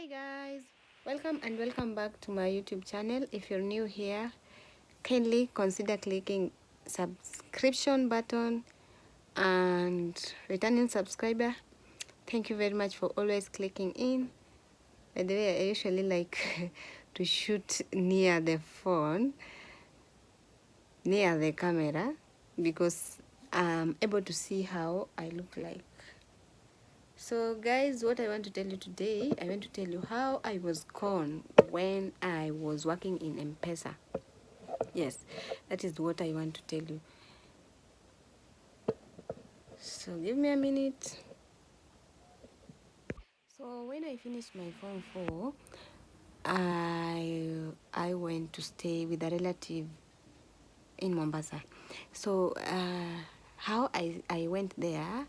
Guys, welcome back to my YouTube channel. If you're new here, kindly consider clicking subscription button and returning subscriber. Thank you very much for always clicking in. By the way, I usually like to shoot near the phone, near the camera, because I'm able to see how I look like. So guys, what I want to tell you today, I want to tell you how I was con when I was working in MPESA. Yes, that is what I want to tell you. So give me a minute. So when I finished my Form 4, I went to stay with a relative in Mombasa. So how I went there,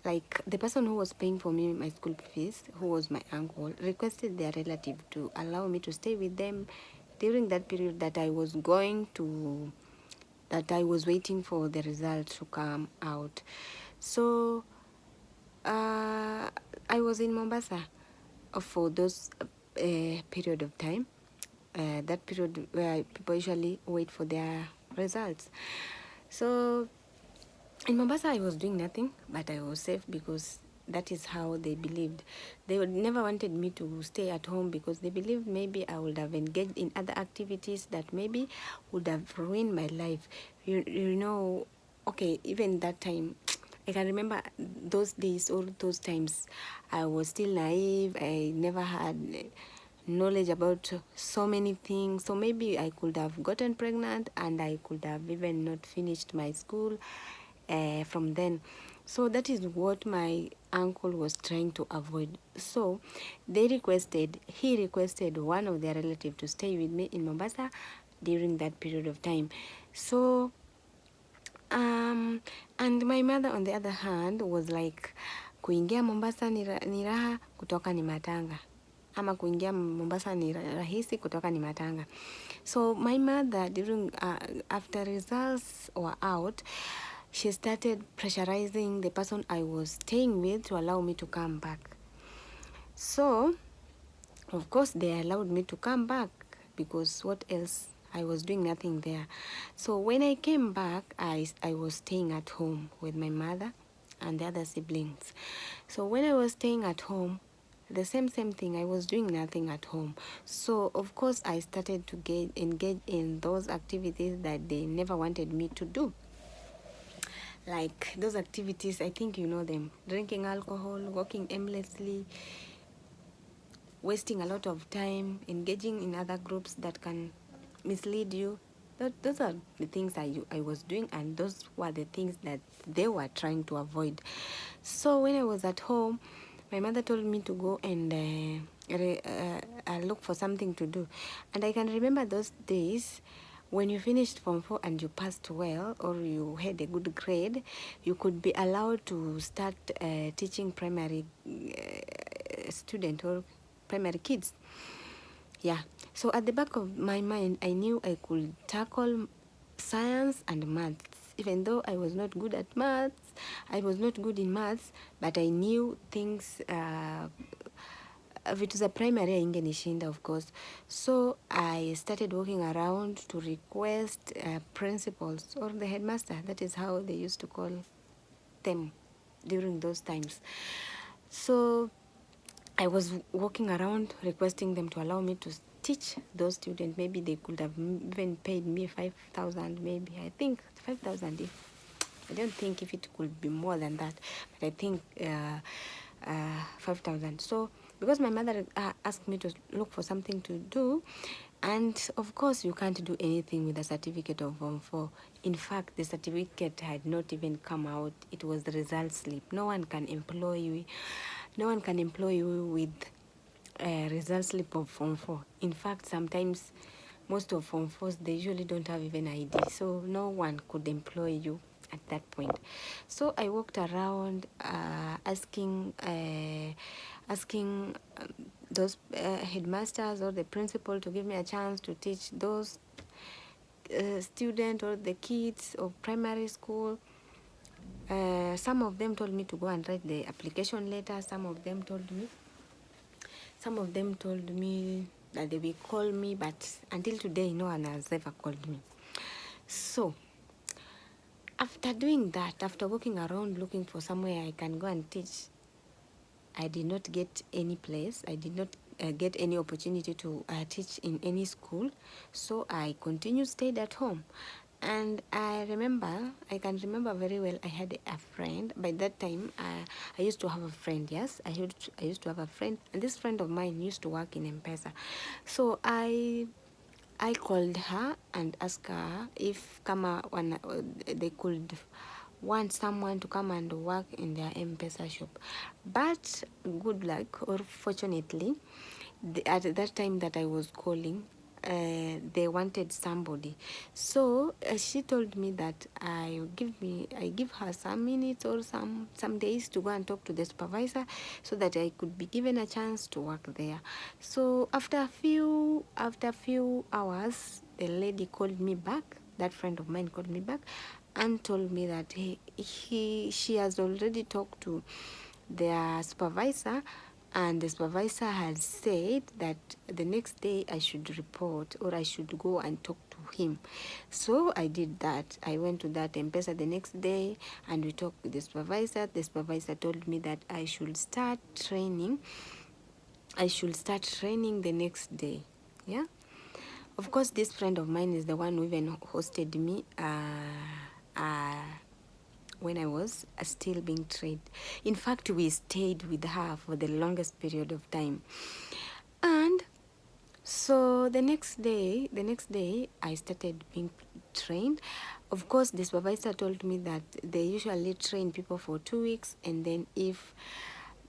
like the person who was paying for me my school fees, who was my uncle, requested their relative to allow me to stay with them during that period that I was waiting for the results to come out. So I was in Mombasa for those period of time, that period where people usually wait for their results. So in Mombasa, I was doing nothing, but I was safe because that is how they believed. They never wanted me to stay at home because they believed maybe I would have engaged in other activities that maybe would have ruined my life. You know, okay, even that time, I can remember those days, all those times, I was still naive. I never had knowledge about so many things. So maybe I could have gotten pregnant and I could have even not finished my school from then. So that is what my uncle was trying to avoid. So he requested one of their relatives to stay with me in Mombasa during that period of time. So and my mother on the other hand was like, kuingia Mombasa ni raha, kutoka ni matanga, ama kuingia Mombasa ni rahisi, kutoka ni matanga. So my mother, during after results were out, she started pressurizing the person I was staying with to allow me to come back. So of course they allowed me to come back because what else? I was doing nothing there. So when I came back, I was staying at home with my mother and the other siblings. So when I was staying at home, the same thing, I was doing nothing at home. So of course I started to engage in those activities that they never wanted me to do. Like those activities, I think you know them: drinking alcohol, walking aimlessly, wasting a lot of time, engaging in other groups that can mislead you. Those are the things I was doing, and those were the things that they were trying to avoid. So when I was at home, my mother told me to go and look for something to do. And I can remember those days when you finished Form 4 and you passed well, or you had a good grade, you could be allowed to start teaching primary student or primary kids. Yeah, so at the back of my mind, I knew I could tackle science and maths. Even though I was not good at maths, I was not good in maths, but I knew things. Vitu za primary ingenishinda, of course. So I started walking around to request principals or the headmaster. That is how they used to call them during those times. So I was walking around requesting them to allow me to teach those students. Maybe they could have even paid me 5,000, maybe. I think 5,000. I don't think if it could be more than that, but I think 5,000. So because my mother asked me to look for something to do, and of course you can't do anything with a certificate of Form 4. In fact, the certificate had not even come out. It was the result slip. No one can employ you with a result slip of Form 4. In fact, sometimes most of Form 4s, they usually don't have even ID, so no one could employ you at that point. So I walked around asking those headmasters or the principal to give me a chance to teach those students or the kids of primary school. Some of them told me to go and write the application letter. Some of them told me Some of them told me that they will call me, but until today, no one has ever called me. So after doing that, after walking around looking for somewhere I can go and teach, I did not get any place. I did not get any opportunity to teach in any school. So I continued, stayed at home. And I can remember very well, I had a friend. By that time, I used to have a friend, yes. I used to have a friend. And this friend of mine used to work in MPESA. So I called her and asked her if they could want someone to come and work in their M-Pesa shop. But good luck, or fortunately, at that time that I was calling, they wanted somebody. So she told me that I give her some minutes or some days to go and talk to the supervisor, so that I could be given a chance to work there. So after a few hours, the lady called me back. That friend of mine called me back and told me that she has already talked to their supervisor, and the supervisor had said that the next day I should report, or I should go and talk to him. So I did that. I went to that M-Pesa the next day and we talked with the supervisor. The supervisor told me that I should start training. The next day. Yeah. Of course, this friend of mine is the one who even hosted me when I was still being trained. In fact, we stayed with her for the longest period of time. And so the next day, I started being trained. Of course, the supervisor told me that they usually train people for 2 weeks, and then if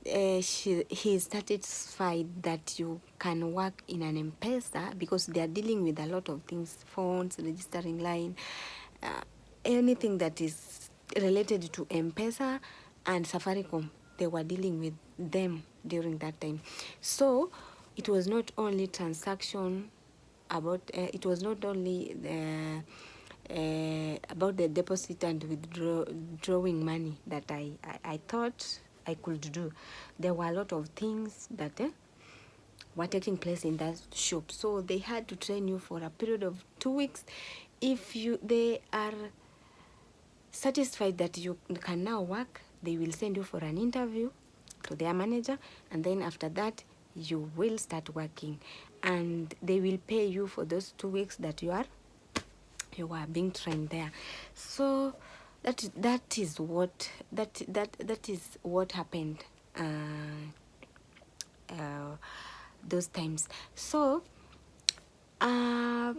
he is satisfied that you can work in an M-Pesa, because they are dealing with a lot of things, phones, registering line, anything that is related to M-Pesa and Safaricom, they were dealing with them during that time. So it was not only transaction about, it was not only about the deposit and withdrawing money that I thought I could do. There were a lot of things that were taking place in that shop. So they had to train you for a period of 2 weeks. If they are satisfied that you can now work, they will send you for an interview to their manager, and then after that you will start working, and they will pay you for those 2 weeks that you are being trained there. So that is what happened those times. So I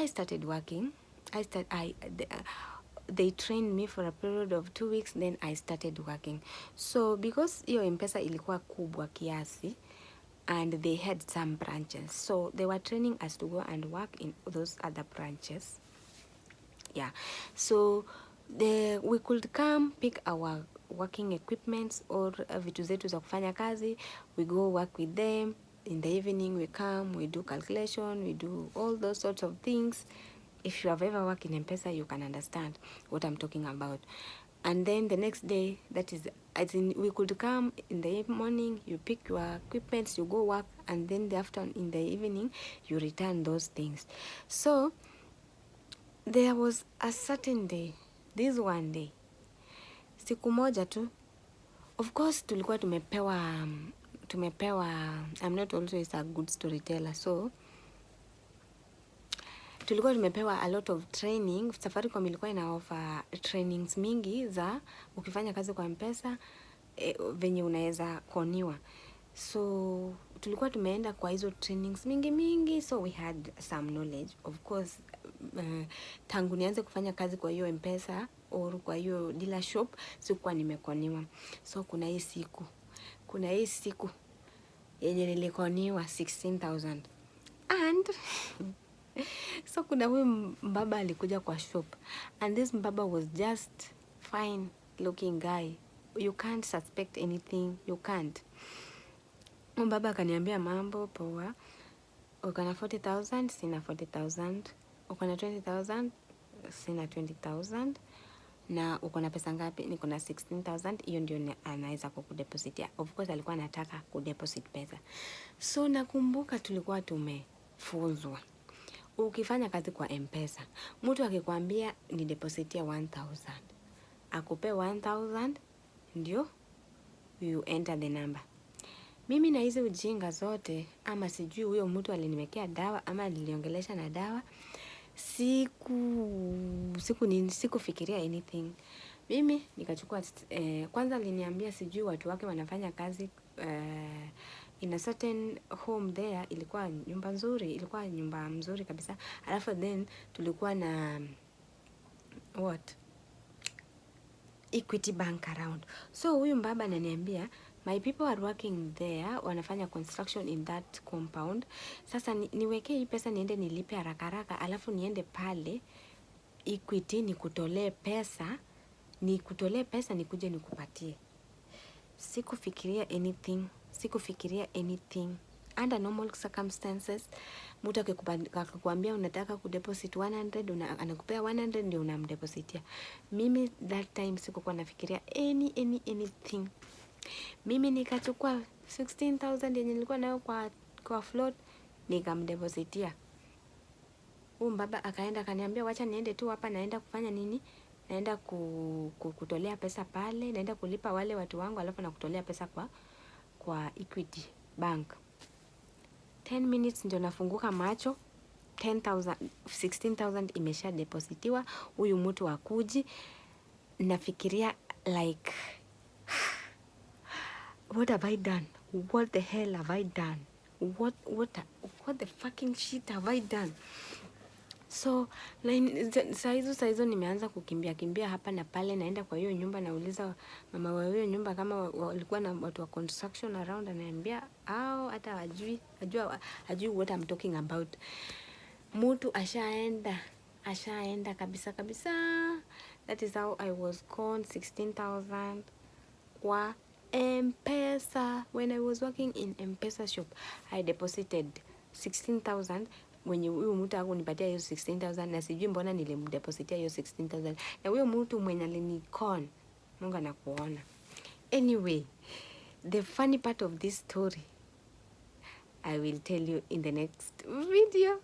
started working. They trained me for a period of 2 weeks, then I started working. So because hiyo M-Pesa ilikuwa kubwa kiasi, and they had some branches, so they were training us to go and work in those other branches. Yeah, so we could come pick our working equipments or vitu zetu za kufanya kazi, we go work with them. In the evening we come, we do calculation, we do all those sorts of things. If you have ever worked in M-Pesa, you can understand what I'm talking about. And then the next day, that is, as in, we could come in the morning, you pick your equipments, you go work, and then in the evening, you return those things. So there was a certain day, this one day, siku moja tu. Of course, tulikuwa tumepewa, I'm not always a good storyteller, so tulikuwa tumepewa a lot of training. Safaricom ilikuwa ina offer trainings mingi za ukifanya kazi kwa M-Pesa, venye unaweza koniwa. So tulikuwa tumeenda kwa hizo trainings mingi, so we had some knowledge. Of course, tangu nianze kufanya kazi kwa hiyo M-Pesa or kwa hiyo dealer shop, sikuwa nimekoniwa. So kuna hii siku yenye nilikoniwa 16,000. And so kuna huyu mbaba alikuja kwa shop, and this mbaba was just fine looking guy. You can't suspect anything, you can't. Mbaba akaniambia, mambo poa, uko na 40,000? Sina 40,000. Uko na 20,000? Sina 20,000. na uko na pesa ngapi? Niko na 16,000. Hiyo ndio anaweza kukudepositia. Of course alikuwa anataka kudeposit pesa. So nakumbuka tulikuwa tumefunzwa, ukifanya kazi kwa MPESA, mtu akikwambia ni depositia 1,000, akupe 1,000 ndio you enter the number. Mimi na hizi ujinga zote, ama sijui huyo mtu alinimekea dawa ama niliongelesha na dawa, sikufikiria anything. Mimi nikachukua kwanza aliniambia sijui watu wake wanafanya kazi in a certain home there. Ilikuwa nyumba nzuri, ilikuwa nyumba mzuri kabisa. Alafu then tulikuwa na Equity Bank around. So huyu mbaba ananiambia my people are working there, wanafanya construction in that compound. Sasa niwekee hii pesa niende nilipe haraka haraka, alafu niende pale Equity nikutolee pesa nikuje nikupatie. Sikufikiria anything. Under normal circumstances, mtu akikwambia unataka kudeposit 100, anakupea 100 ndio unamdepositia. Mimi that time sikukuwa nafikiria anything. Mimi nikachukua 16,000 yenye nilikuwa nayo kwa float nikamdepositia. Huyu mbaba akaenda akaniambia wacha niende tu hapa, naenda kufanya nini? Naenda kutolea pesa pale, naenda kulipa wale watu wangu, alafu nakutolea pesa kwa Equity Bank. 10 minutes ndio nafunguka macho, 16,000 imesha depositiwa. Huyu mtu akuji, nafikiria like what have I done? What the hell have I done? What the fucking shit have I done? So saa hizo nimeanza kimbia hapa na pale, naenda kwa hiyo nyumba, nauliza mama wa hiyo nyumba kama walikuwa na watu wa construction around, ananiambia au hata hajui what I'm talking about. Mtu ashaenda kabisa. That is how I was conned 16,000 kwa MPESA. When I was working in MPESA shop, I deposited 16,000 mwenye huyo mtu hakunipatia hiyo 16,000, na sijui mbona nilimdepositia hiyo 16,000, na huyo mtu mwenye alinikon, Mungu anakuona. Anyway, the funny part of this story I will tell you in the next video.